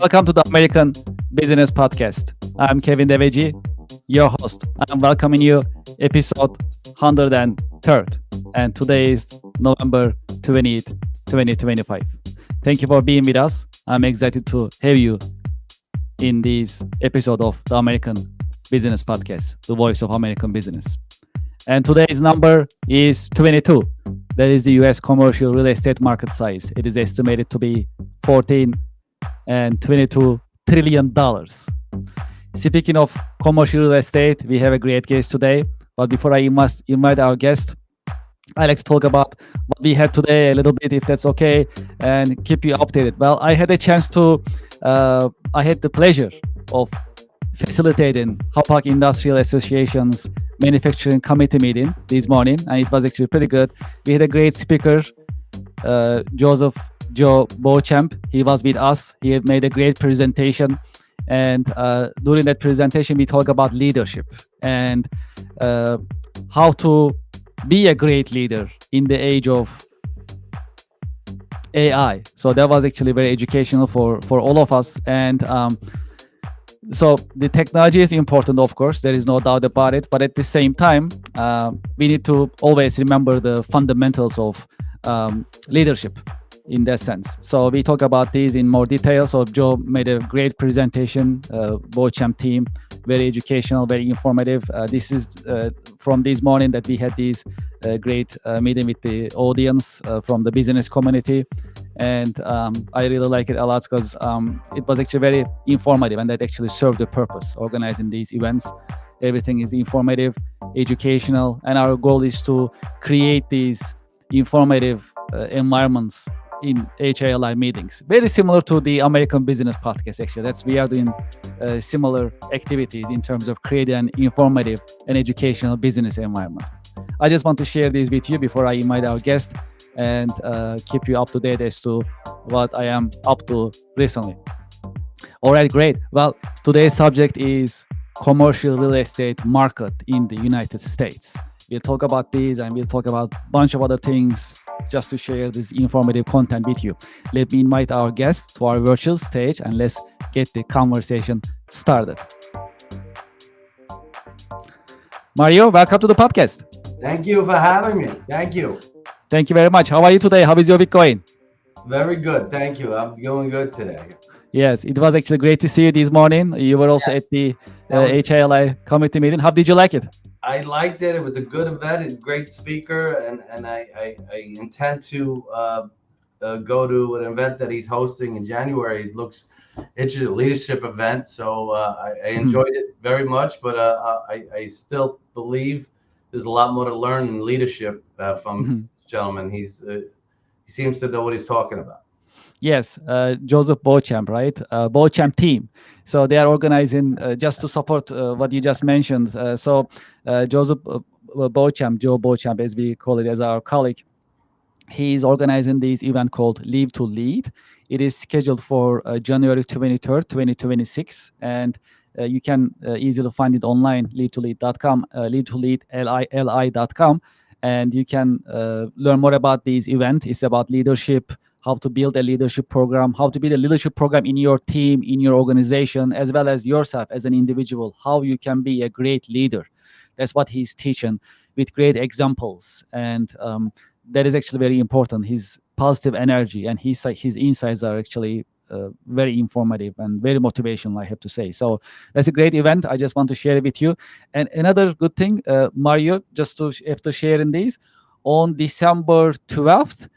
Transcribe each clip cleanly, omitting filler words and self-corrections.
Welcome to the American Business Podcast. I'm Kevin Deveci, your host. I'm welcoming you episode 103rd. And today is November 20th, 2025. Thank you for being with us. I'm excited to have you in this episode of the American Business Podcast, the voice of American business. And today's number is 22. That is the US commercial real estate market size. It is estimated to be 14 and 22 trillion dollars. Speaking of commercial real estate, we have a great guest today. But before I must invite our guest, I like to talk about what we had today a little bit, if that's okay, and keep you updated. Well, I had a chance to, I had the pleasure of facilitating Hapak Industrial Association's manufacturing committee meeting this morning, and it was actually pretty good. We had a great speaker, Joe Beauchamp. He was with us. He had made a great presentation, and during that presentation, we talked about leadership and how to be a great leader in the age of AI. So that was actually very educational for all of us. And so the technology is important, of course, there is no doubt about it. But at the same time, we need to always remember the fundamentals of leadership in that sense. So we talk about these in more detail. So Joe made a great presentation, Beauchamp team, very educational, very informative. This is from this morning that we had this great meeting with the audience from the business community. And I really like it a lot because it was actually very informative, and that actually served the purpose, organizing these events. Everything is informative, educational, and our goal is to create these informative environments in HILI meetings. Very similar to the American Business Podcast, actually. We are doing similar activities in terms of creating an informative and educational business environment. I just want to share this with you before I invite our guest and keep you up to date as to what I am up to recently. All right, great. Well, today's subject is commercial real estate market in the United States. We'll talk about these, and we'll talk about a bunch of other things just to share this informative content with you. Let me invite our guest to our virtual stage, and let's get the conversation started. Mario, welcome to the podcast. Thank you for having me. Thank you. Thank you very much. How are you today? How is your week going? Very good. Thank you. I'm doing good today. Yes, it was actually great to see you this morning. You were also at the HILI committee meeting. How did you like it? I liked it. It was a good event, a great speaker, and I intend to go to an event that he's hosting in January. It's a leadership event, so I enjoyed it very much, but I still believe there's a lot more to learn in leadership from this gentleman. He seems to know what he's talking about. Yes, Joseph Beauchamp, right? Beauchamp team. So they are organizing just to support what you just mentioned. So Joseph Beauchamp, Joe Beauchamp, as we call it, as our colleague, he is organizing this event called Live to Lead. It is scheduled for January 23rd, 2026. And you can easily find it online, live2lead.com, live2lead.com. And you can learn more about this event. It's about leadership, how to build a leadership program, how to build a leadership program in your team, in your organization, as well as yourself as an individual, how you can be a great leader. That's what he's teaching with great examples. And that is actually very important. His positive energy and his insights are actually very informative and very motivational, I have to say. So that's a great event. I just want to share it with you. And another good thing, Mario, just to after sharing these, on December 12th,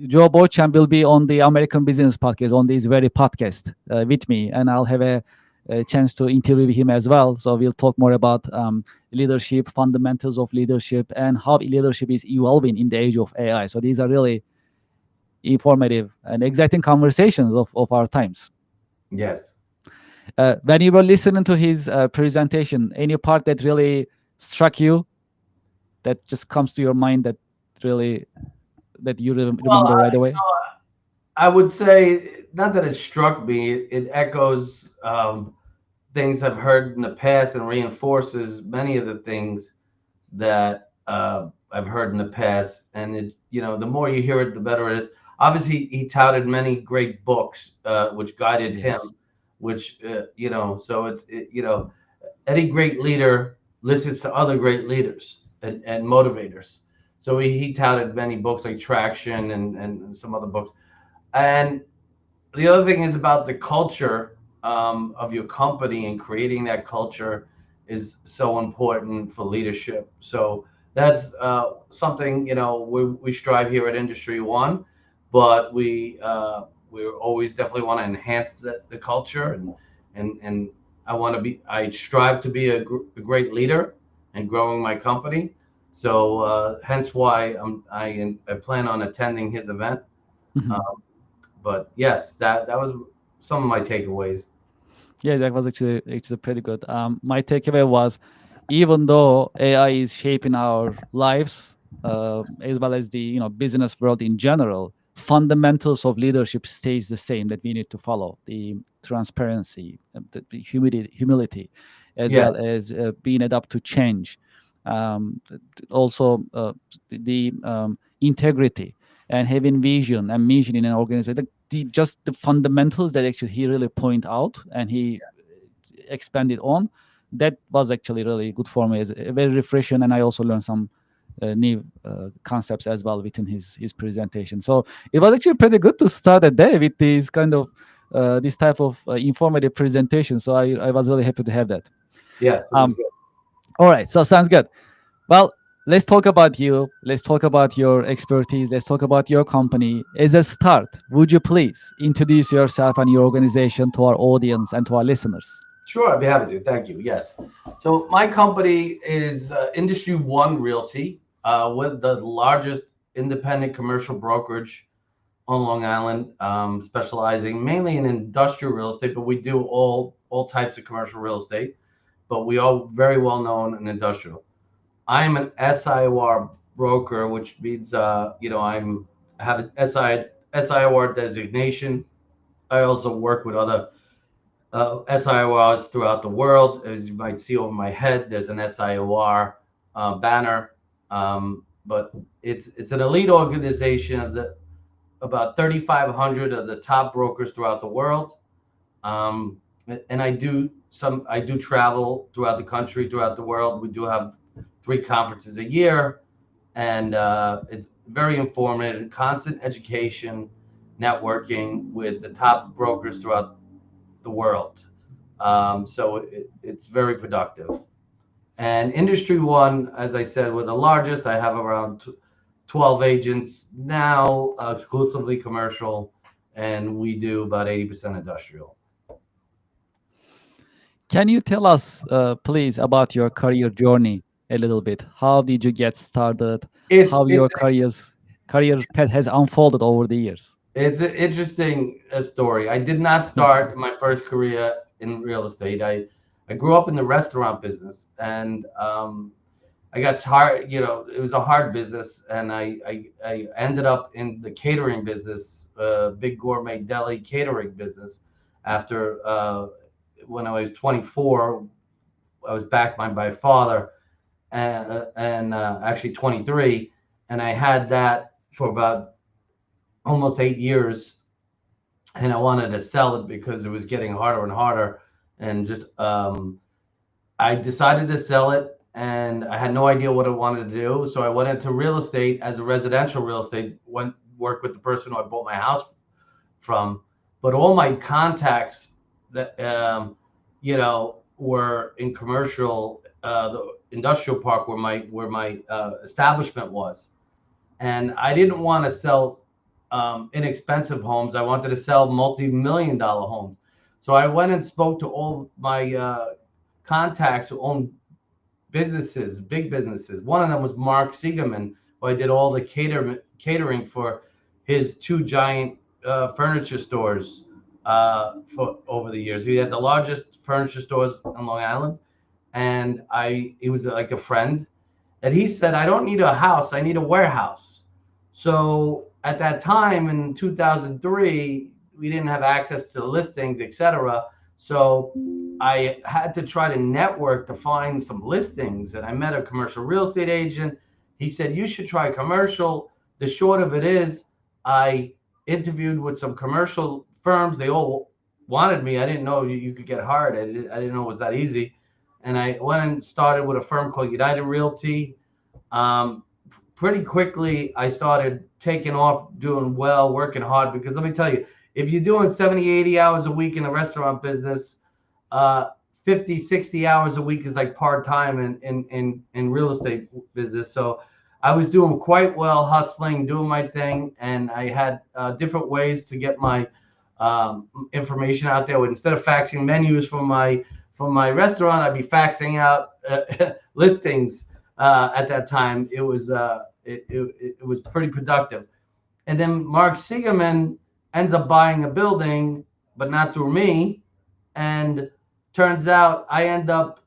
Joe Beauchamp will be on the American Business Podcast, on this very podcast with me, and I'll have a chance to interview him as well. So we'll talk more about leadership, fundamentals of leadership, and how leadership is evolving in the age of AI. So these are really informative and exciting conversations of our times. Yes. When you were listening to his presentation, any part that really struck you, that just comes to your mind, that you remember right away? I would say not that it struck me. It echoes things I've heard in the past and reinforces many of the things that I've heard in the past. And the more you hear it, the better it is. obviously he touted many great books, which guided him, Yes. which so any great leader listens to other great leaders and motivators. So he touted many books like Traction and some other books. And the other thing is about the culture of your company, and creating that culture is so important for leadership. So that's something we strive here at Industry One, but we always definitely want to enhance the culture, and I strive to be a great leader and growing my company. So hence why I plan on attending his event. Mhm. But yes, that was some of my takeaways. Yeah, that was actually pretty good. My takeaway was, even though AI is shaping our lives, as well as the business world in general, fundamentals of leadership stays the same, that we need to follow: the transparency, the humility, as Yes, well as being adapt to change. Also, the integrity and having vision and mission in an organization. Just the fundamentals that actually he really point out and he expanded on, that was actually really good for me. It's very refreshing, and I also learned some new concepts as well within his presentation. So it was actually pretty good to start a day with these kind of this type of informative presentation. So I was really happy to have that. yes, it was um good. all right, so sounds good. Well, let's talk about you. Let's talk about your expertise. Let's talk about your company. As a start, would you please introduce yourself and your organization to our audience and to our listeners? Sure, I'd be happy to. Thank you. Yes. So my company is Industry One Realty, with the largest independent commercial brokerage on Long Island, specializing mainly in industrial real estate, but we do all types of commercial real estate. But we are very well known in industrial. I am an SIOR broker, which means I have an SIOR designation. I also work with other SIORs throughout the world. As you might see over my head, there's an SIOR banner. But it's an elite organization of the about 3,500 of the top brokers throughout the world. Um, and I do travel throughout the country, throughout the world. We do have 3 conferences a year, and it's very informative, constant education, networking with the top brokers throughout the world. So it's very productive. And Industry One, as I said, we're the largest. I have around 12 agents now, exclusively commercial, and we do about 80% industrial. Can you tell us, please, about your career journey a little bit? How did you get started? How It's your career path has unfolded over the years? It's an interesting story. I did not Okay. start my first career in real estate. I grew up in the restaurant business, and I got tired. It was a hard business, and I ended up in the catering business, big gourmet deli catering business. After when I was 24, I was backed by my father, and actually 23, and I had that for about almost 8 years, and I wanted to sell it because it was getting harder and harder. And just I decided to sell it, and I had no idea what I wanted to do. So I went into real estate as a residential real estate. Went work with the person who I bought my house from, but all my contacts that were in commercial, the industrial park where my establishment was, and I didn't want to sell inexpensive homes. I wanted to sell multi-million-dollar homes. So I went and spoke to all my contacts who own businesses, big businesses. One of them was Mark Siegerman, who I did all the catering for his 2 giant furniture stores for over the years. He had the largest furniture stores on Long Island, and he was like a friend. And he said, I don't need a house, I need a warehouse. So at that time in 2003, we didn't have access to listings, etc. So I had to try to network to find some listings. And I met a commercial real estate agent. He said, you should try commercial. The short of it is, I interviewed with some commercial firms. They all wanted me. I didn't know you could get hired. I didn't know it was that easy. And I went and started with a firm called United Realty. Um, Pretty quickly, I started taking off, doing well, working hard. Because let me tell you, if you're doing 70, 80 hours a week in the restaurant business, uh, 50, 60 hours a week is like part time in real estate business. So I was doing quite well, hustling, doing my thing, and I had different ways to get my information out there. Instead of faxing menus from my restaurant, I'd be faxing out listings. At that time, it was pretty productive. And then Mark Siegerman ends up buying a building, but not through me. And turns out I end up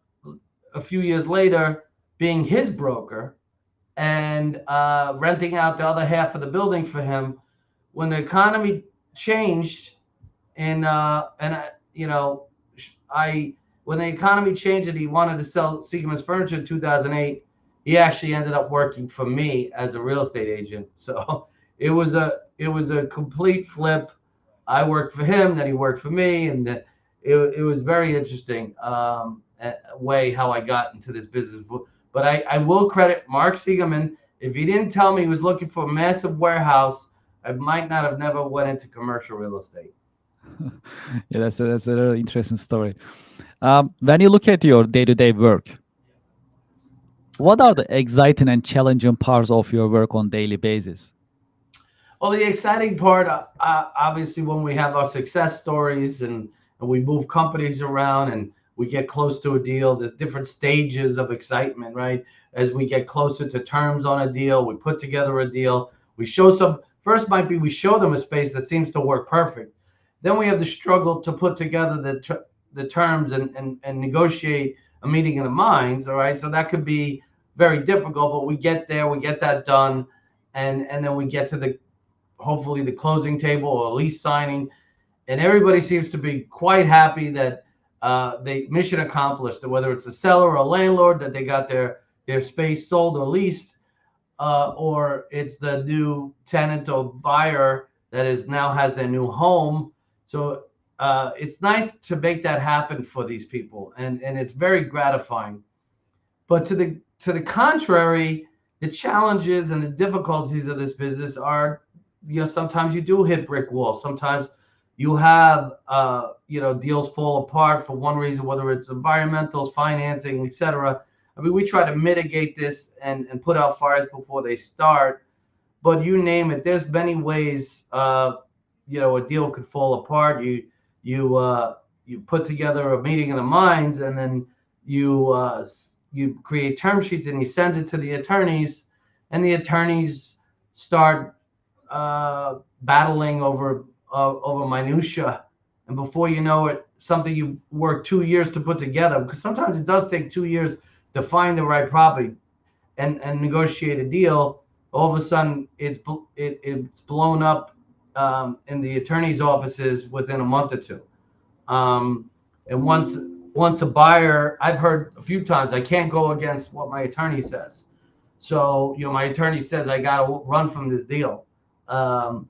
a few years later being his broker and renting out the other half of the building for him. When the economy changed, you know, I when the economy changed and he wanted to sell Siegemann's furniture in 2008, he actually ended up working for me as a real estate agent. So it was a complete flip. I worked for him, then he worked for me, and it was very interesting way how I got into this business. But I will credit Mark Siegemann. If he didn't tell me he was looking for a massive warehouse, I might not have never went into commercial real estate. Yeah, that's a really interesting story. When you look at your day-to-day work, what are the exciting and challenging parts of your work on daily basis? Well, the exciting part, obviously, when we have our success stories and we move companies around and we get close to a deal, there's different stages of excitement, right? As we get closer to terms on a deal, we put together a deal. We show some, first might be we show them a space that seems to work perfect. Then we have the struggle to put together the terms and negotiate a meeting of the minds, all right? So that could be very difficult, but we get there, we get that done, and then we get to the hopefully the closing table or lease signing, and everybody seems to be quite happy that they mission accomplished. Whether it's a seller or a landlord that they got their space sold or leased, or it's the new tenant or buyer that is now has their new home. So it's nice to make that happen for these people, and it's very gratifying. But to the contrary, the challenges and the difficulties of this business are, sometimes you do hit brick walls. Sometimes you have, deals fall apart for one reason, whether it's environmentals, financing, etc. I mean, we try to mitigate this and put out fires before they start. But you name it, there's many ways, a deal could fall apart. You put together a meeting of the minds, and then you create term sheets and you send it to the attorneys, and the attorneys start battling over minutia, and before you know it, something you worked 2 years to put together, because sometimes it does take 2 years to find the right property and negotiate a deal. All of a sudden, it's blown up in the attorney's offices within a month or two. Um, and once a buyer, I've heard a few times, I can't go against what my attorney says. So, my attorney says I got to run from this deal. Um,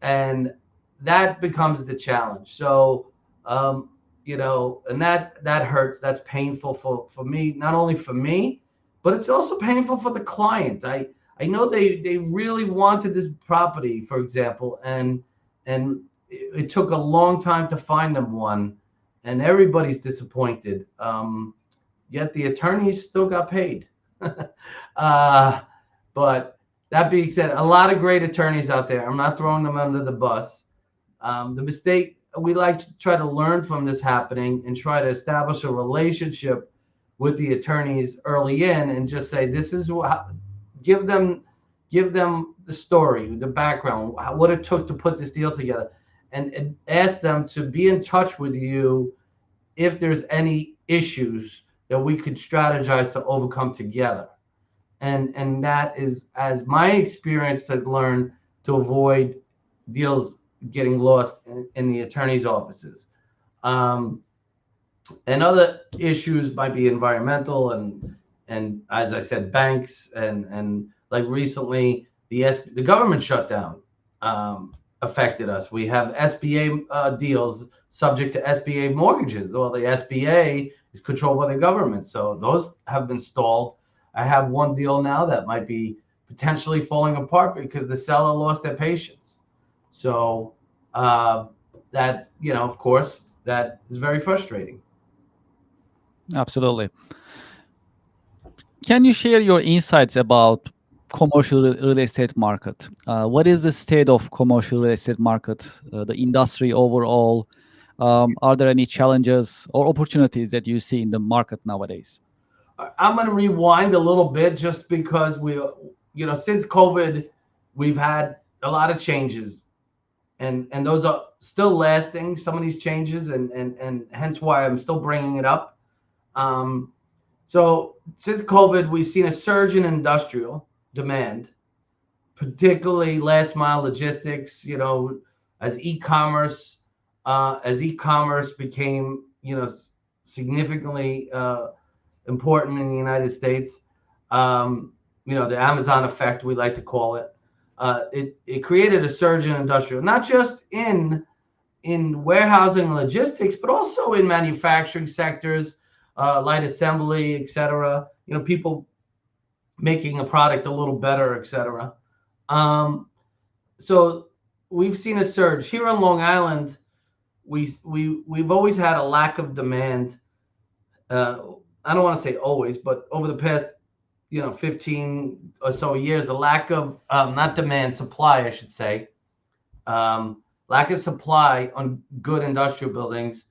and that becomes the challenge. So, and that hurts. That's painful for me, not only for me, but it's also painful for the client. I know they really wanted this property, for example, and it took a long time to find them one, and everybody's disappointed. Yet the attorneys still got paid. uh, but that being said, a lot of great attorneys out there. I'm not throwing them under the bus. The mistake we like to try to learn from this happening and try to establish a relationship with the attorneys early in, and just say, this is what, give them the story, the background, what it took to put this deal together, and ask them to be in touch with you if there's any issues that we could strategize to overcome together. And that is, as my experience has learned, to avoid deals getting lost in the attorney's offices. Um, and other issues might be environmental and as I said, banks and like recently the government shut down. affected us. We have SBA deals subject to SBA mortgages. Well, the SBA is controlled by the government, so those have been stalled. I have one deal now that might be potentially falling apart because the seller lost their patience. So uh, that, of course, that is very frustrating. Absolutely. Can you share your insights about commercial real estate market? What is the state of commercial real estate market, the industry overall? Are there any challenges or opportunities that you see in the market nowadays? I'm going to rewind a little bit just because since COVID, we've had a lot of changes, and those are still lasting. Some of these changes, and hence why I'm still bringing it up. Um, so since COVID, we've seen a surge in industrial demand, particularly last mile logistics. As e-commerce, became significantly important in the United States. The Amazon effect, we like to call it. It created a surge in industrial, not just in warehousing and logistics, but also in manufacturing sectors, light assembly, etc. People making a product a little better, etc. So we've seen a surge here on Long Island. We've always had a lack of demand. I don't want to say always, but over the past 15 or so years, a lack of not demand, supply, I should say, lack of supply on good industrial buildings,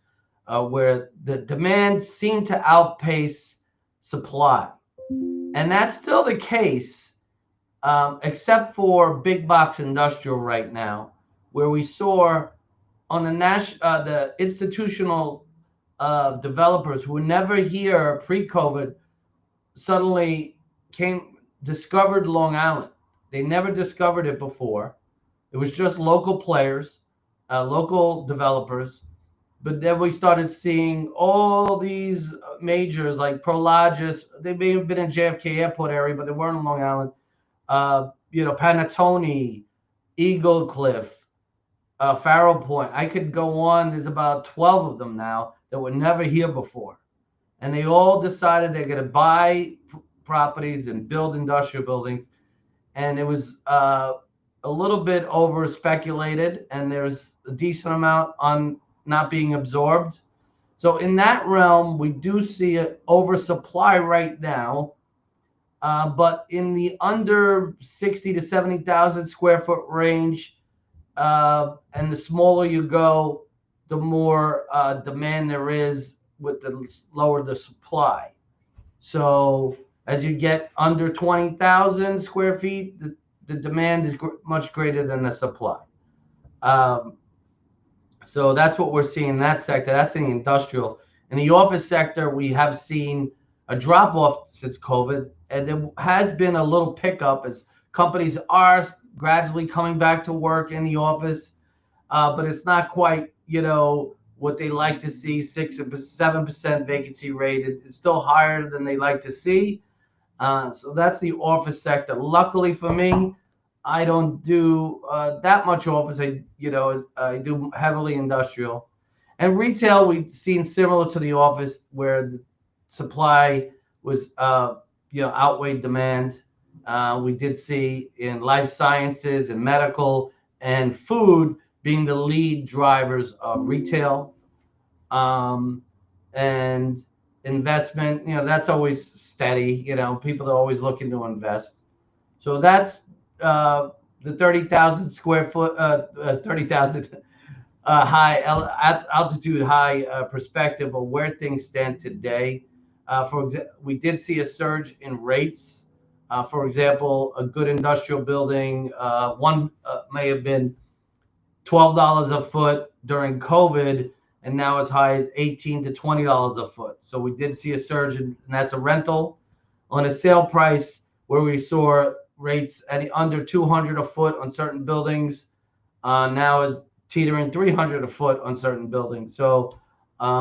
where the demand seemed to outpace supply. And that's still the case, except for big box industrial right now, where we saw on the institutional developers who were never here pre-COVID suddenly discovered Long Island. They never discovered it before. It was just local players, local developers. But then we started seeing all these majors like Prologis. They may have been in JFK Airport area, but they weren't in Long Island. Panettone, Eagle Cliff, Farrow Point. I could go on. There's about 12 of them now that were never here before. And they all decided they're going to buy properties and build industrial buildings. And it was a little bit over speculated, and there's a decent amount on not being absorbed. So in that realm, we do see an oversupply right now. But in the under 60 to 70,000 square foot range, and the smaller you go, the more demand there is with the lower the supply. So as you get under 20,000 square feet, the demand is much greater than the supply. Um, so that's what we're seeing in that sector. That's in the industrial. In the office sector, we have seen a drop off since COVID, and there has been a little pickup as companies are gradually coming back to work in the office, but it's not quite, what they like to see, 6-7% vacancy rate. It's still higher than they like to see. So that's the office sector. Luckily for me, I don't do that much office. I do heavily industrial. And retail, we've seen similar to the office where the supply was, outweighed demand. We did see in life sciences and medical and food being the lead drivers of retail. And investment, that's always steady. People are always looking to invest. So that's the 30,000 square foot, 30,000 altitude high perspective of where things stand today. We did see a surge in rates. For example, a good industrial building, one may have been $12 a foot during COVID, and now as high as $18 to $20 a foot. So we did see a surge, and that's a rental. On a sale price, where we saw rates at under 200 a foot on certain buildings, now is teetering 300 a foot on certain buildings. So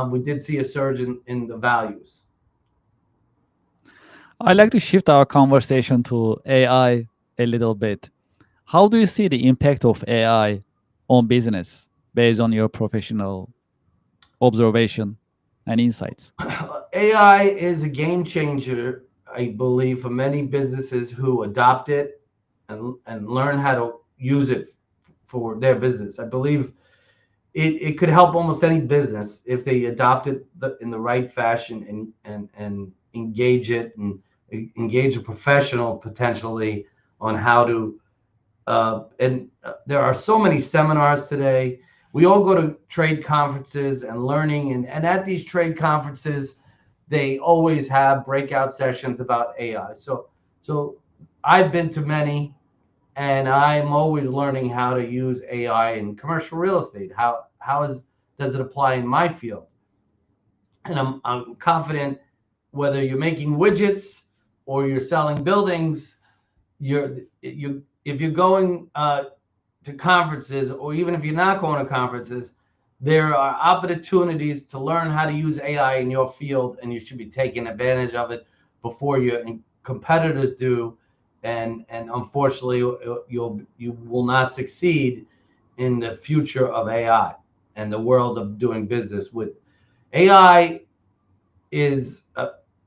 we did see a surge in the values. I'd like to shift our conversation to AI a little bit. How do you see the impact of AI on business based on your professional observation and insights? AI is a game changer, I believe, for many businesses who adopt it and learn how to use it for their business. I believe it could help almost any business if they adopt it in the right fashion and engage it and engage a professional potentially on how to there are so many seminars today. We all go to trade conferences and learning, and at these trade conferences, they always have breakout sessions about AI. So I've been to many, and I'm always learning how to use AI in commercial real estate. How does it apply in my field? And I'm confident whether you're making widgets or you're selling buildings, you if you're going to conferences, or even if you're not going to conferences, there are opportunities to learn how to use AI in your field, and you should be taking advantage of it before your competitors do. And unfortunately, you will not succeed in the future of AI and the world of doing business with AI is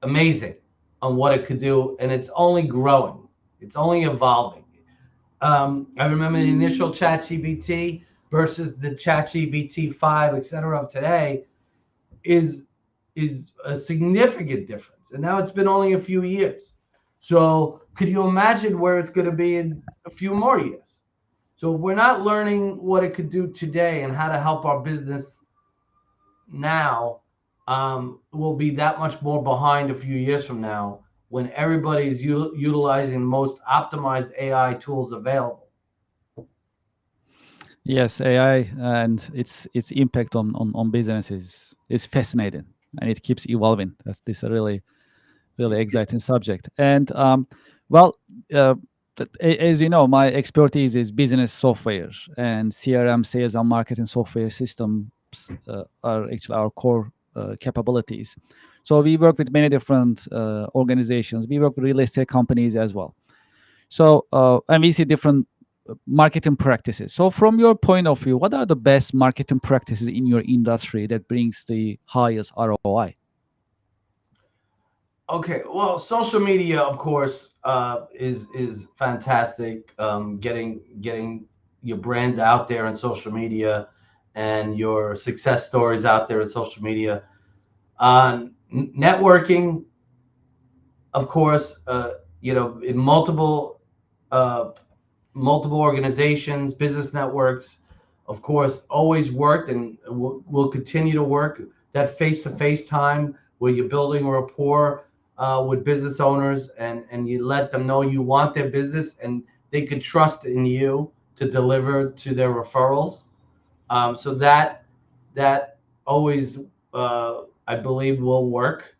amazing on what it could do, and it's only growing. It's only evolving. I remember the initial ChatGPT versus the ChatGPT 5, et cetera, of today is is a significant difference. And now it's been only a few years. So could you imagine where it's going to be in a few more years? So if we're not learning what it could do today and how to help our business now, we'll be that much more behind a few years from now when everybody's utilizing the most optimized AI tools available. Yes, AI and its impact on business is fascinating, and it keeps evolving. This is a really exciting subject. And well, uh, as you know, my expertise is business software, and CRM, sales and marketing software systems are actually our core capabilities. So we work with many different organizations. We work with real estate companies as well. So and we see different marketing practices. So from your point of view, what are the best marketing practices in your industry that brings the highest ROI? Okay, well, social media, of course, is fantastic. Getting your brand out there in social media and your success stories out there in social media. Networking, of course, in uh, multiple organizations, business networks, of course, always worked and will continue to work. That face-to-face time where you're building a rapport with business owners, and you let them know you want their business and they could trust in you to deliver to their referrals. So that always, I believe, will work.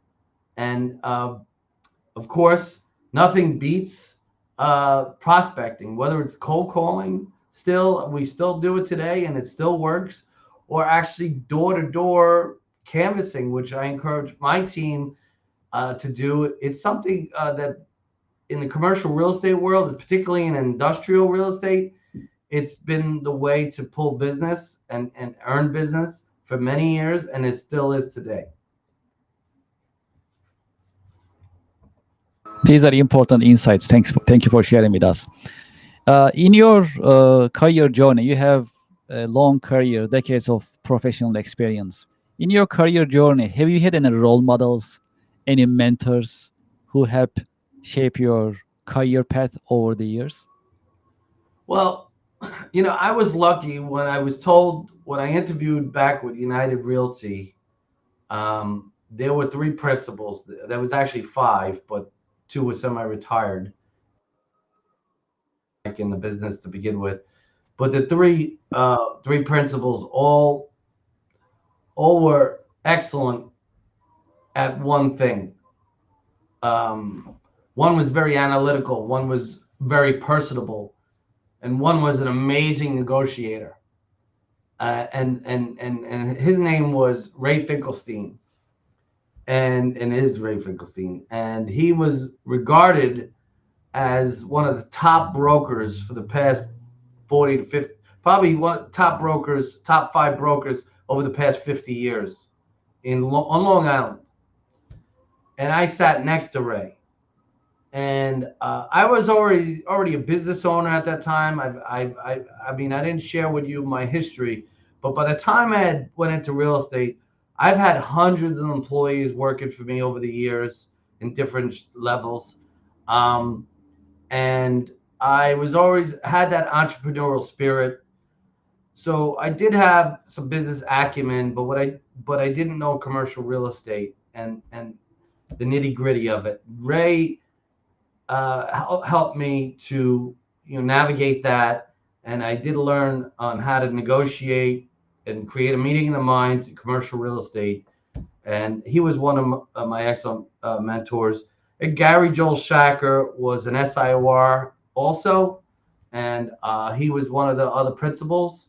And of course, nothing beats prospecting, whether it's cold calling, we still do it today and it still works, or actually door to door canvassing, which I encourage my team to do. It's something that in the commercial real estate world, particularly in industrial real estate, it's been the way to pull business and earn business for many years, and it still is today. These are important insights. Thank you for sharing with us. In your career journey, you have a long career, decades of professional experience. In your career journey, have you had any role models, any mentors who help shape your career path over the years? Well, I was lucky when I was told when I interviewed back with United Realty, there were three principals. There was actually five, but two were semi-retired like in the business to begin with. But the three principals all were excellent at one thing. One was very analytical, one was very personable, and one was an amazing negotiator. And his name was Ray Finkelstein, and is Ray Finkelstein, and he was regarded as one of the top brokers for the past 40 to 50, probably one top brokers, top five brokers over the past 50 years on Long Island. And I sat next to Ray. And I was already a business owner at that time. I mean, I didn't share with you my history, but by the time I had went into real estate, I've had hundreds of employees working for me over the years in different levels, um, and I was always had that entrepreneurial spirit. So I did have some business acumen, but I didn't know commercial real estate and the nitty gritty of it. Ray helped me to navigate that, and I did learn on how to negotiate and create a meeting in the mind in commercial real estate. And he was one of my excellent mentors. And Gary Joel Shacker was an SIOR also, and he was one of the other principals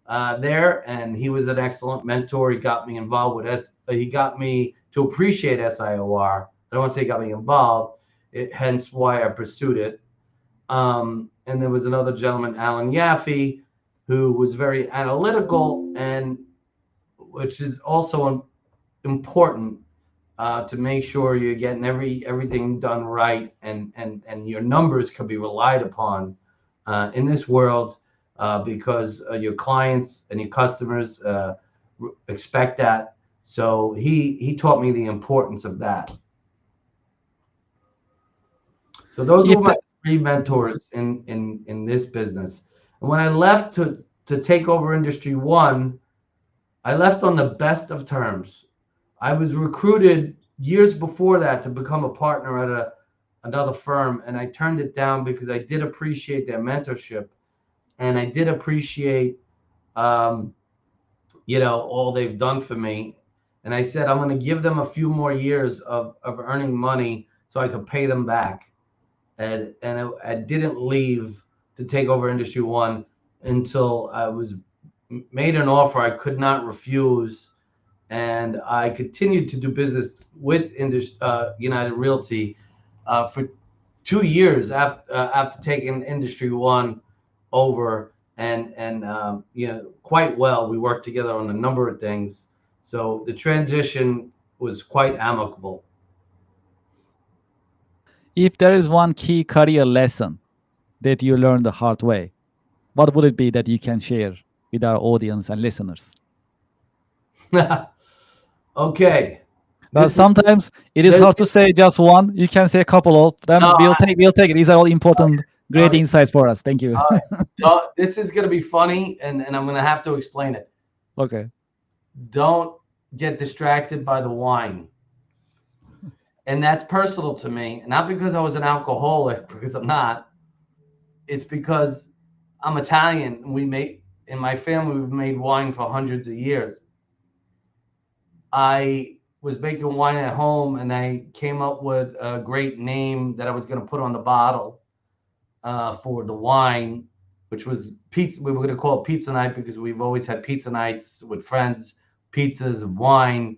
there, and he was an excellent mentor. He got me involved with He got me to appreciate SIOR. I don't want to say he got me involved. Hence why I pursued it. And there was another gentleman, Alan Yaffe, who was very analytical, and which is also important to make sure you're getting everything done right, and your numbers can be relied upon in this world, because your clients and your customers expect that. So he taught me the importance of that. So those were If my the, three mentors in this business. And when I left to take over Industry One, I left on the best of terms. I was recruited years before that to become a partner at another firm, and I turned it down because I did appreciate their mentorship, and I did appreciate um, all they've done for me. And I said I'm going to give them a few more years of earning money so I could pay them back. And I didn't leave to take over Industry One until I was made an offer I could not refuse, and I continued to do business with United Realty for 2 years after taking Industry One over, and quite well. We worked together on a number of things, so the transition was quite amicable. if there is one key career lesson that you learned the hard way, what would it be that you can share with our audience and listeners? Okay, But this is sometimes it is this, hard to say just one. You can say a couple of them. no. We'll take it. These are all important, great Okay, insights for us. Thank you. this is going to be funny, and I'm going to have to explain it. Okay. Don't get distracted by the wine. And that's personal to me, not because I was an alcoholic, because I'm not. It's because I'm Italian. In my family, we've made wine for hundreds of years. I was making wine at home, and I came up with a great name that I was going to put on the bottle for the wine, which was pizza. We were going to call it pizza night because we've always had pizza nights with friends, pizzas and wine.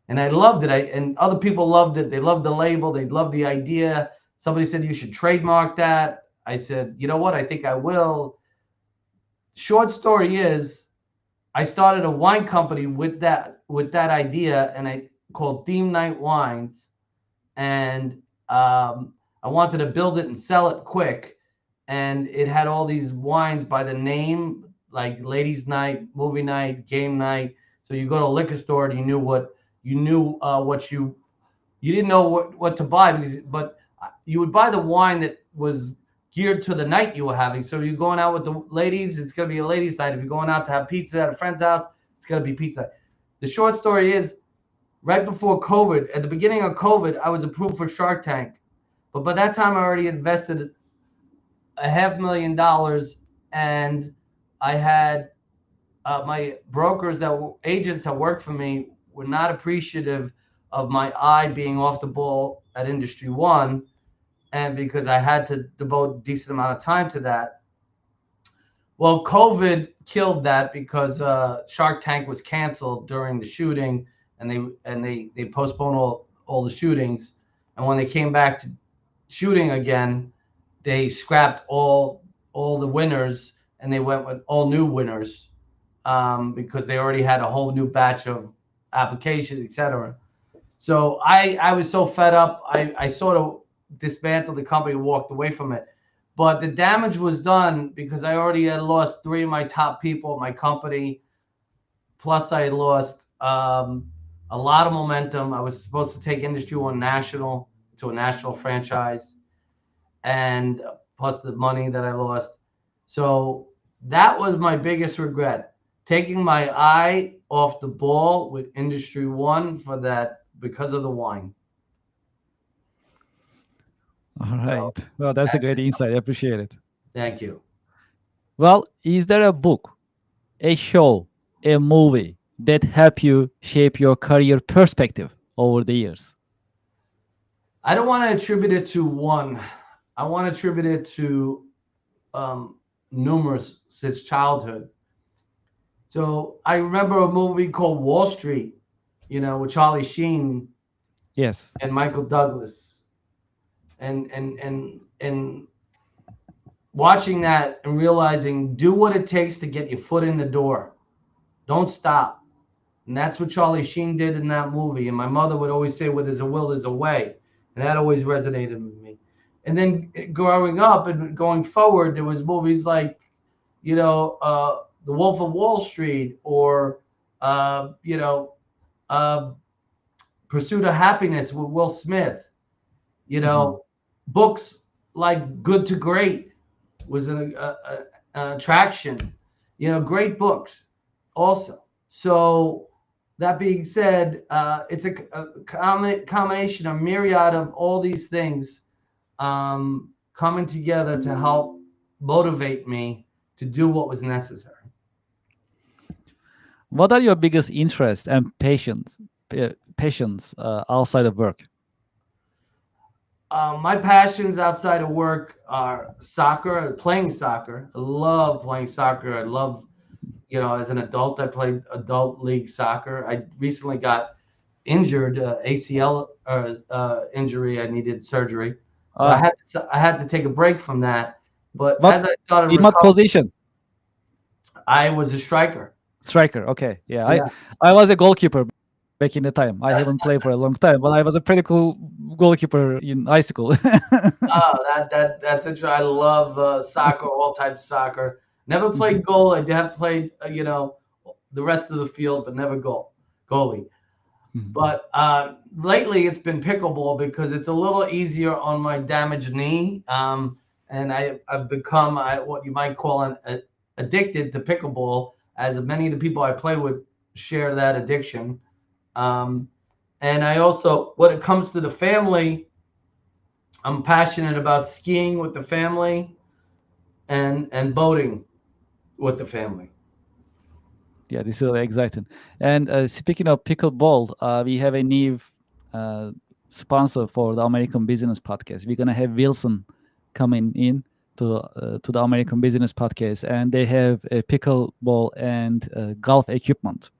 And I loved it. And other people loved it. They loved the label. They loved the idea. Somebody said you should trademark that. I said, you know what? I think I will. Short story is, I started a wine company with that idea, and I called Theme Night Wines, and I wanted to build it and sell it quick. And it had all these wines by the name, like ladies' night, movie night, game night. So you go to a liquor store and you didn't know what to buy, but you would buy the wine that was geared to the night you were having. So you're going out with the ladies, it's going to be a ladies' night. If you're going out to have pizza at a friend's house, it's going to be pizza. The short story is, right before COVID, at the beginning of COVID, I was approved for Shark Tank. But by that time, I already invested $500,000, and I had my agents that worked for me were not appreciative of my eye being off the ball at Industry One, and because I had to devote a decent amount of time to that. Well, COVID killed that because Shark Tank was canceled during the shooting, and they postponed all the shootings. And when they came back to shooting again, they scrapped all the winners, and they went with all new winners because they already had a whole new batch of applications, etc. So I was so fed up. I sort of dismantled the company, walked away from it. But the damage was done because I already had lost three of my top people at my company. Plus, I had lost a lot of momentum. I was supposed to take Industry One national to a national franchise, and plus the money that I lost. So that was my biggest regret, taking my eye off the ball with Industry One for that because of the wine. All So right. Well, that's a great insight. I appreciate it. thank you. Well, is there a book, a show, a movie that help you shape your career perspective over the years? I don't want to attribute it to one. I want to attribute it to um, numerous since childhood. So I remember a movie called Wall Street, with Charlie Sheen Yes. and Michael Douglas, and watching that and realizing do what it takes to get your foot in the door. Don't stop. And that's what Charlie Sheen did in that movie. And my mother would always say, "Where there's a will, there's a way," and that always resonated with me. And then growing up and going forward, there was movies like, The Wolf of Wall Street, or uh, you know, uh, Pursuit of Happiness with Will Smith. You Mhm. know, books like Good to Great was an attraction. Great books also. So that being said, it's a combination, a myriad of all these things coming together to help motivate me to do what was necessary. What are your biggest interests and passions outside of work? My passions outside of work are soccer, playing soccer. I love playing soccer. I love, as an adult, I played adult league soccer. I recently got injured, ACL injury. I needed surgery, so Ah, I had to take a break from that. But what as I started in what recovering, position? I was a striker. Striker. Okay. Yeah. I Yeah. I was a goalkeeper back in the time. I haven't played for a long time, but I was a pretty cool goalkeeper in high school. Oh, that's interesting. I love soccer, all types of soccer. Never Mhm, played goal. I have played, the rest of the field, but never goalie. mhm. But lately, it's been pickleball because it's a little easier on my damaged knee, and I've become what you might call addicted to pickleball, as many of the people I play with share that addiction. Um, and I also, when it comes to the family, I'm passionate about skiing with the family and boating with the family. Yeah, this is really exciting. And speaking of pickleball, we have a new uh, sponsor for the American Business Podcast. We're gonna have Wilson coming in to the American Business Podcast, and they have a pickleball and golf equipment.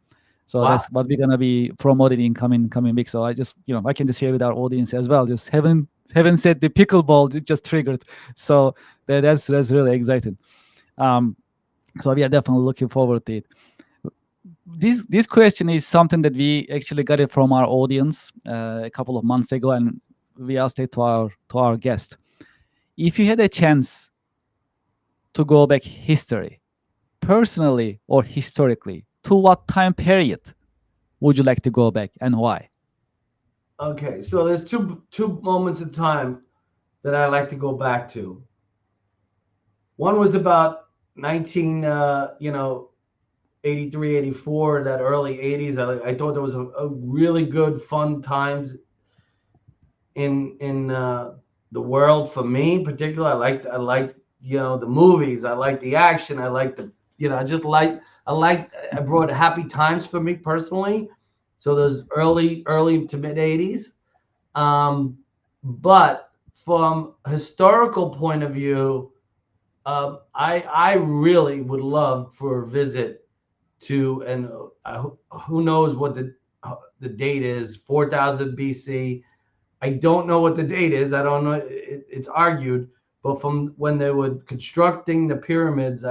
So Wow. that's what we're gonna be promoting in coming weeks. So I just I can just share with our audience as well. Just haven't said the pickleball, it just triggered. So that's really exciting. Um, so we are definitely looking forward to it. This question is something that we actually got it from our audience a couple of months ago, and we asked it to our guest. If you had a chance to go back history, personally or historically, to what time period would you like to go back and why? Okay, so there's two moments in time that I like to go back to. One was about 19, 83, 84, that early 80s. I thought there was a really good, fun times in the world for me. Particularly, I liked the movies. I like the action. I like I just I brought happy times for me personally. So those early to mid 80s. Um, but from historical point of view, I really would love for a visit to, and who knows what the date is, 4000 BC. I don't know what the date is. I don't know. It's argued, but from when they were constructing the pyramids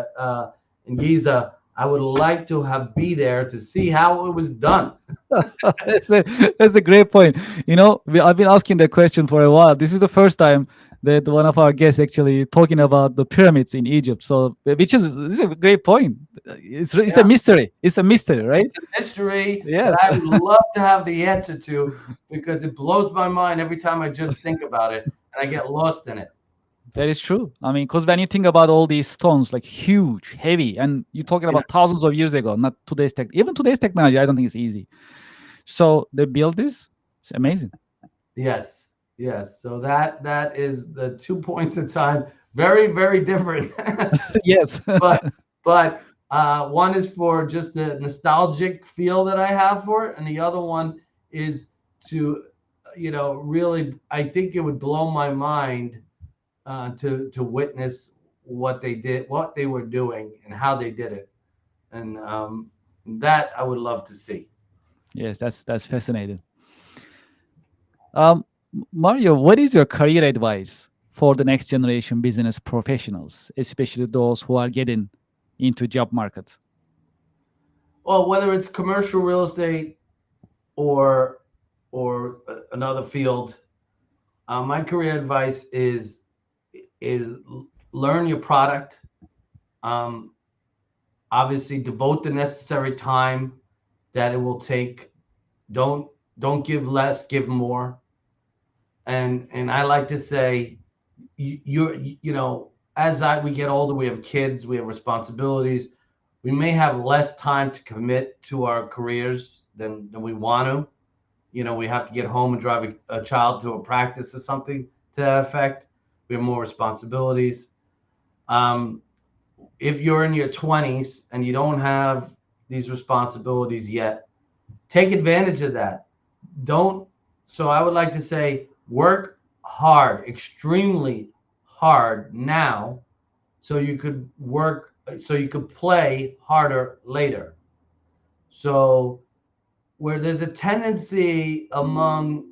in Giza, I would like to have be there to see how it was done. that's a great point. I've been asking that question for a while. This is the first time that one of our guests actually talking about the pyramids in Egypt. So, which is this is a great point. It's a Yeah, mystery. It's a mystery, right? it's a mystery that Yes, I would love to have the answer to because it blows my mind every time I just think about it and I get lost in it. that is true. I mean, because when you think about all these stones, like huge, heavy, and you're talking Yeah. about thousands of years ago, not today's tech. Even today's technology, I don't think it's easy. So they built this. It's amazing. Yes, yes. So that is the 2 points in time. Very, very different. Yes. but one is for just the nostalgic feel that I have for it, and the other one is to, really, I think it would blow my mind to witness what they did, what they were doing, and how they did it, and that I would love to see. Yes, that's fascinating. Um, Mario, what is your career advice for the next generation business professionals, especially those who are getting into job market? Well, whether it's commercial real estate or another field, my career advice is learn your product. Um, Obviously, devote the necessary time that it will take. Don't don't give less, give more. And I like to say, as we get older, we have kids, we have responsibilities. We may have less time to commit to our careers than we want to. We have to get home and drive a child to a practice or something to that effect. We have more responsibilities. Um, if you're in your 20s and you don't have these responsibilities yet, take advantage of that. Don't. So I would like to say, work hard, extremely hard now, so you could play harder later. So where there's a tendency among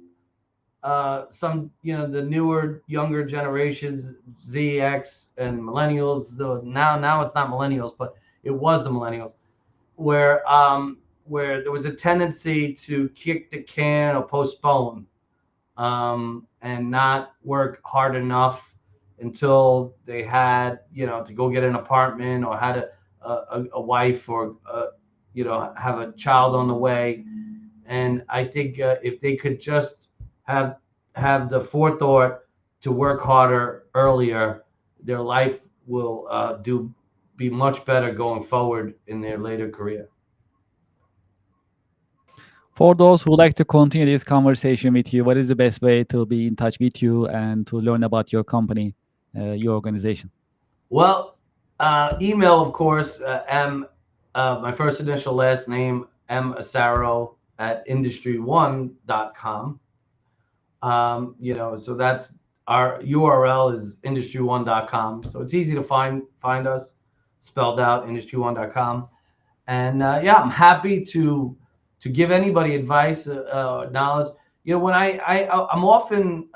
some, the newer, younger generations, Z, X, and millennials. Though now it's not millennials, but it was the millennials, where there was a tendency to kick the can or postpone, and not work hard enough until they had, to go get an apartment or had a wife or have a child on the way. And I think if they could just have have the forethought to work harder earlier, their life will do be much better going forward in their later career. For those who like to continue this conversation with you, what is the best way to be in touch with you and to learn about your company, your organization? Well, email, of course, my first initial last name, M Asaro at industry1.com. So that's our URL is industry1.com. So it's easy to find us, spelled out industry1.com. And yeah, I'm happy to give anybody advice, knowledge. When I'm often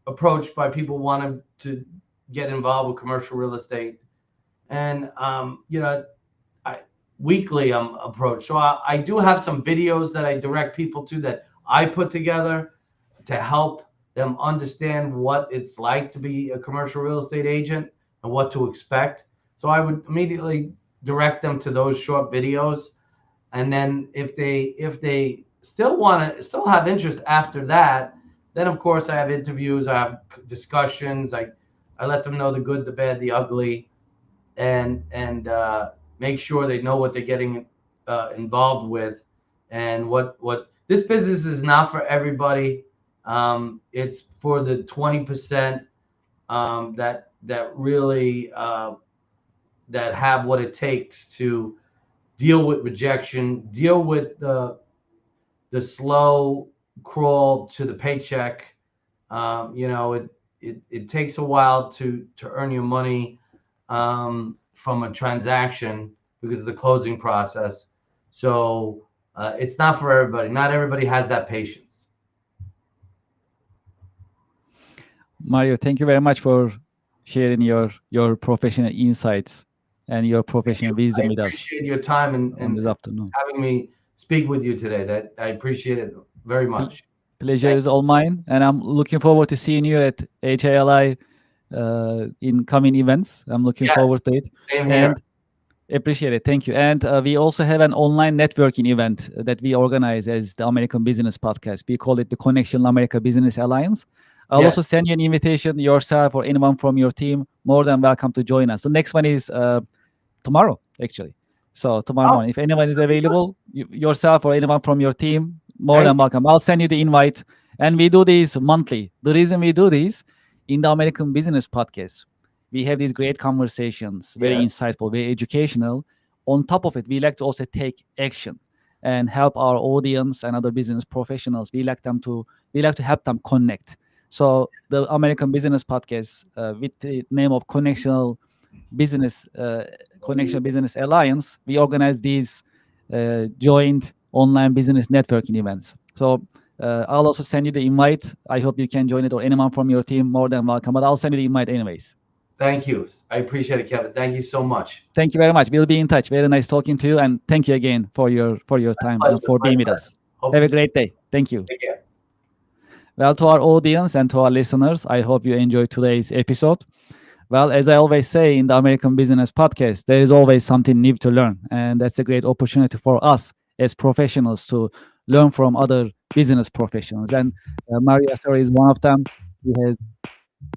approached by people wanting to get involved with commercial real estate, and I weekly I'm approached. So I do have some videos that I direct people to that I put together to help them understand what it's like to be a commercial real estate agent and what to expect. So I would immediately direct them to those short videos, and then if they still have interest after that, then of course I have interviews, I have discussions, I let them know the good, the bad, the ugly, and make sure they know what they're getting involved with, and what this business is not for everybody. It's for the 20% that really that have what it takes to deal with rejection, deal with the slow crawl to the paycheck. It takes a while to earn your money from a transaction because of the closing process. So it's not for everybody. Not everybody has that patience. Mario, thank you very much for sharing your professional insights and your Thank professional you. I wisdom with us appreciate your time on and this afternoon. having me speak with you today. That I appreciate it very Pl- much. Pleasure Thank is all mine, and I'm looking forward to seeing you at HILI in coming events. I'm looking you. Yes, forward to it, same here. and appreciate it. Thank you. And we also have an online networking event that we organize as the American Business Podcast. We call it the Connection America Business Alliance. I'll Yes. also send you an invitation yourself or anyone from your team. More than welcome to join us. The next one is tomorrow, actually. So tomorrow Oh, morning, if anyone is very good. available, yourself or anyone from your team, more Thank than welcome. I'll send you the invite, and we do these monthly. The reason we do these in the American Business Podcast, we have these great conversations, you. very Yes. insightful, very educational. On top of it, we like to also take action and help our audience and other business professionals. We like to help them connect. So the American Business Podcast, with the name of Business Connection Business Alliance, we organize these joint online business networking events. So I'll also send you the invite. I hope you can join it, or anyone from your team, more than welcome. But I'll send you the invite anyways. Thank you. I appreciate it, Kevin. Thank you so much. Thank you very much. We'll be in touch. Very nice talking to you, and thank you again for your time and Pleasure. for My being with pleasure. us. Hope Have to a see great day. Thank you. you. Take care. Well, to our audience and to our listeners, I hope you enjoyed today's episode. Well, as I always say in the American Business Podcast, there is always something new to learn. And that's a great opportunity for us as professionals to learn from other business professionals. And Maria Sori is one of them. He has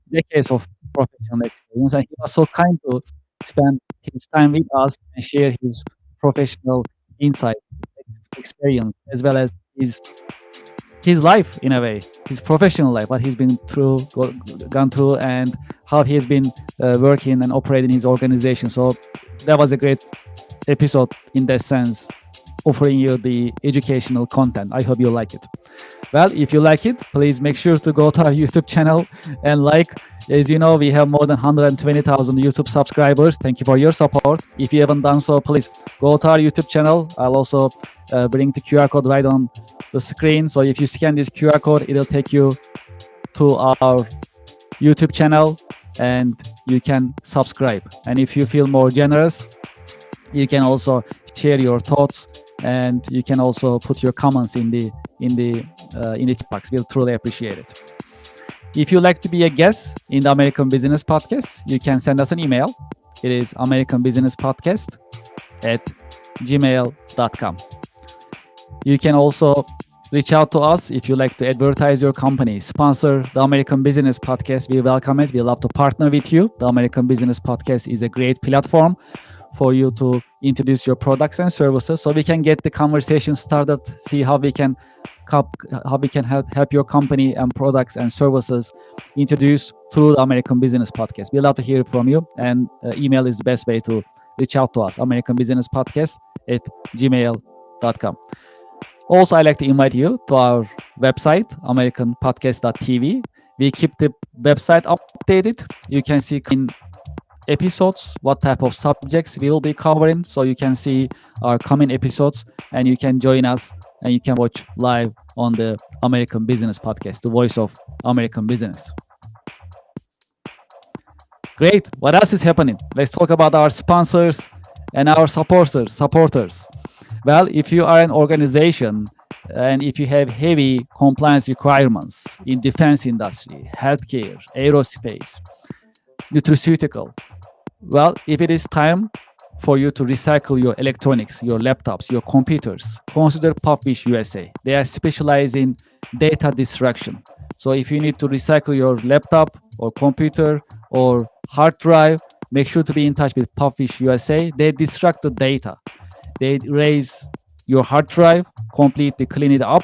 decades of professional experience, and he was so kind to spend his time with us and share his professional insight, experience, as well as his life in a way, his professional life, what he's been through, gone through, and how he has been working and operating his organization. So that was a great episode in that sense, offering you the educational content. I hope you like it. Well, if you like it, please make sure to go to our YouTube channel and like. As you know, we have more than 120,000 YouTube subscribers. Thank you for your support. If you haven't done so, please go to our YouTube channel. I'll also bring the QR code right on the screen. So if you scan this QR code, it'll take you to our YouTube channel and you can subscribe. And if you feel more generous, you can also share your thoughts, and you can also put your comments in the chat box. We'll truly appreciate it. If you'd like to be a guest in the American Business Podcast, you can send us an email. It is americanbusinesspodcast@gmail.com. You can also reach out to us if you like to advertise your company, sponsor the American Business Podcast. We welcome it. We love to partner with you. The American Business Podcast is a great platform for you to introduce your products and services, so we can get the conversation started, see how we can help your company and products and services introduced through the American Business Podcast. We love to hear from you, and email is the best way to reach out to us, americanbusinesspodcast@gmail.com. Also, I like to invite you to our website, americanpodcast.tv. We keep the website updated. You can see in episodes what type of subjects we will be covering, so you can see our coming episodes, and you can join us and you can watch live on the American Business Podcast, the voice of American business. Great. What else is happening? Let's talk about our sponsors and our supporters. Well, if you are an organization and if you have heavy compliance requirements in defense industry, healthcare, aerospace, nutraceutical, well, if it is time for you to recycle your electronics, your laptops, your computers, consider Puffish USA. They are specialized in data destruction. So if you need to recycle your laptop or computer or hard drive, make sure to be in touch with Puffish USA. They destruct the data. They erase your hard drive, completely clean it up,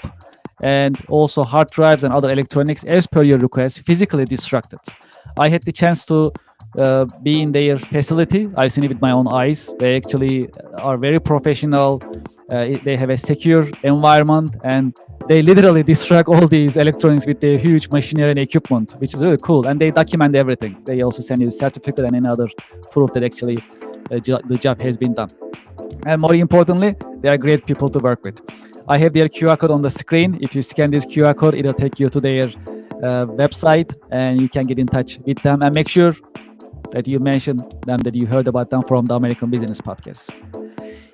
and also hard drives and other electronics, as per your request, physically destructed. I had the chance to be in their facility. I've seen it with my own eyes. They actually are very professional. They have a secure environment, and they literally destruct all these electronics with their huge machinery and equipment, which is really cool. And they document everything. They also send you a certificate and another proof that actually the job has been done. And more importantly, they are great people to work with. I have their QR code on the screen. If you scan this QR code, it'll take you to their website, and you can get in touch with them. And make sure that you mention them, that you heard about them from the American Business Podcast.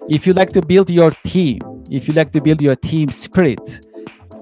If you like to build your team, if you like to build your team spirit,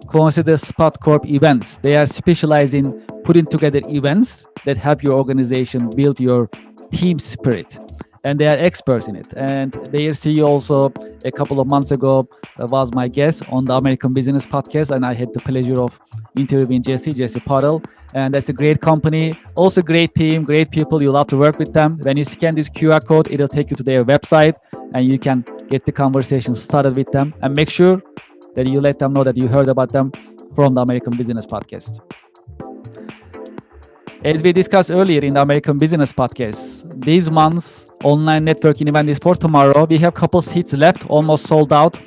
consider Spot Corp events. They are specialized in putting together events that help your organization build your team spirit. And they are experts in it. And their CEO also, a couple of months ago, was my guest on the American Business Podcast. And I had the pleasure of interviewing Jesse Pottle. And that's a great company. Also great team, great people. You love to work with them. When you scan this QR code, it'll take you to their website and you can get the conversation started with them. And make sure that you let them know that you heard about them from the American Business Podcast. As we discussed earlier in the American Business Podcast, this month's online networking event is for tomorrow. We have a couple seats left, almost sold out.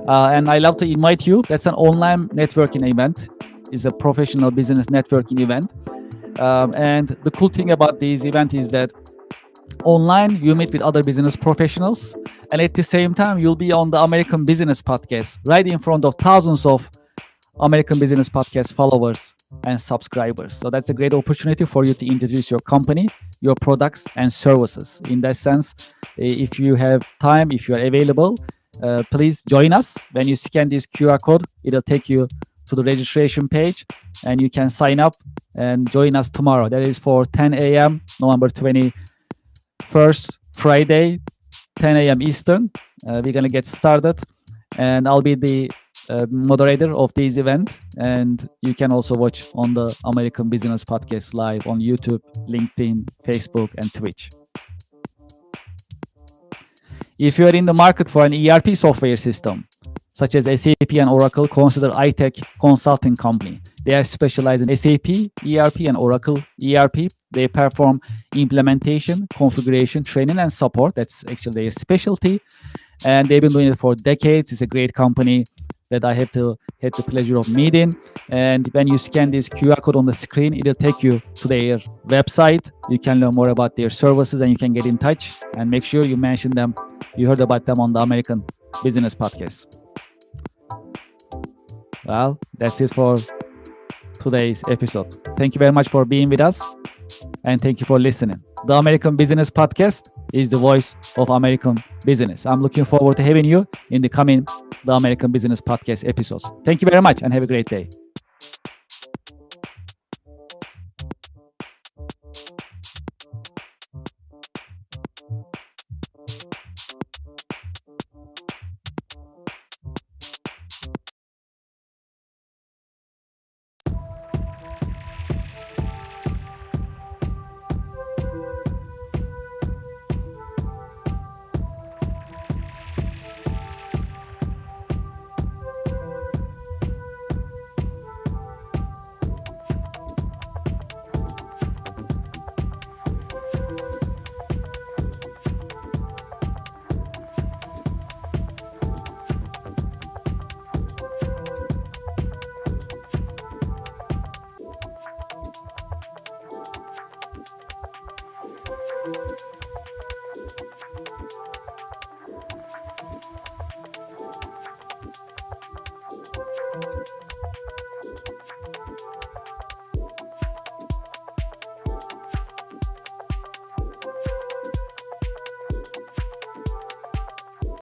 And I love to invite you. That's an online networking event. It's a professional business networking event. And the cool thing about this event is that online, you meet with other business professionals. And at the same time, you'll be on the American Business Podcast, right in front of thousands of American Business Podcast followers and subscribers. So that's a great opportunity for you to introduce your company, your products and services. In that sense, if you have time, if you are available, please join us. When you scan this QR code, it'll take you to the registration page and you can sign up and join us tomorrow. That is for 10 a.m. November 21st, Friday, 10 a.m. Eastern. We're going to get started and I'll be the moderator of this event, and you can also watch on the American Business Podcast live on YouTube, LinkedIn, Facebook, and Twitch. If you are in the market for an ERP software system, such as SAP and Oracle, consider iTech Consulting Company. They are specialized in SAP, ERP, and Oracle ERP. They perform implementation, configuration, training, and support. That's actually their specialty. And they've been doing it for decades. It's a great company that I had the pleasure of meeting. And when you scan this QR code on the screen, it'll take you to their website. You can learn more about their services and you can get in touch. And make sure you mention them. You heard about them on the American Business Podcast. Well, that's it for today's episode. Thank you very much for being with us. And thank you for listening. The American Business Podcast is the voice of American business. I'm looking forward to having you in the coming The American Business Podcast episodes. Thank you very much and have a great day.